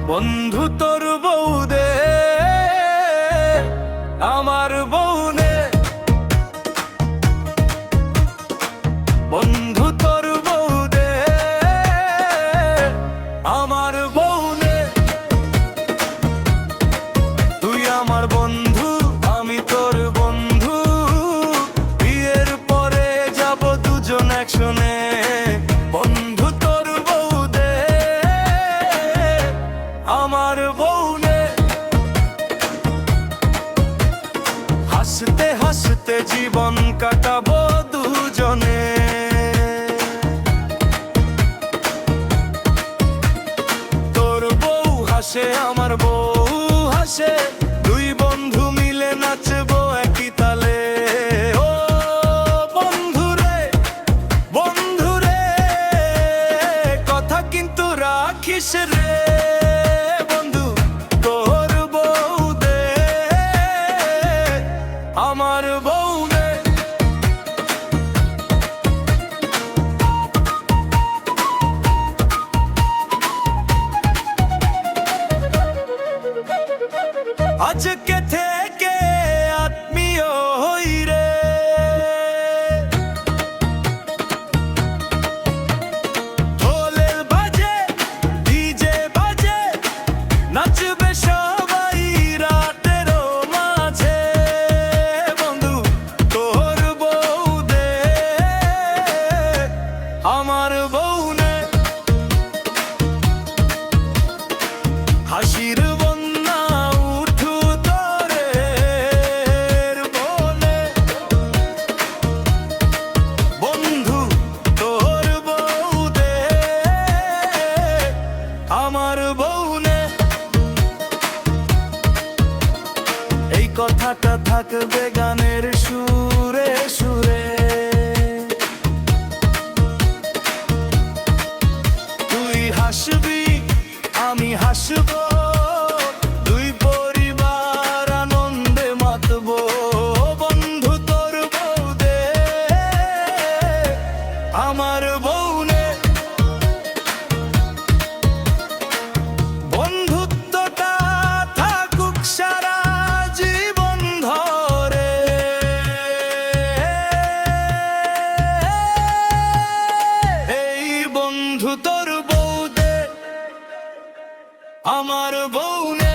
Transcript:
বন্ধু তোর বউ দে, আমার বউ নে। বন্ধু তোর বউ দে, আমার বউ নে। তুই আমার বন্ধু, আমি তোর বন্ধু, বিয়ের পরে যাব দুজন একসনে। বন্ধু তোর বউ দে, আমার বউ নে। হাসতে হাসতে জীবন কাটাবো দুজনে। তোর বউ হাসে, আমার বউ হাসে, দুই বন্ধু মিলে নাচবো একই তালে। ও বন্ধু রে, বন্ধু রে, কথা কিন্তু রাখিস রে। বন্ধু তোর বউ দে, আমার বউ নে। আজকে থেকে আত্মীয় হই রে, ঢোলের বাজে ডিজে বাজে, নাচবে সবাই রাতের মাঝে। বন্ধু তোর বউ দে, আমার বউ নে। হাসির বন্যা উঠু তোরে বলে। বন্ধু তোর বউ দে, আমার বউ নে। এই কথাটা থাকবে গানের সুরে সুরে। তুই হাসবি, আমি হাসবো, দুই পরিবার আনন্দে মাতবো। বন্ধু তোর বউ দে, আমার বউ নে। বন্ধুত্বটা থাকুক সারা জীবন ধরে। এই বন্ধু তোর বউ দে, আমার বউ নে।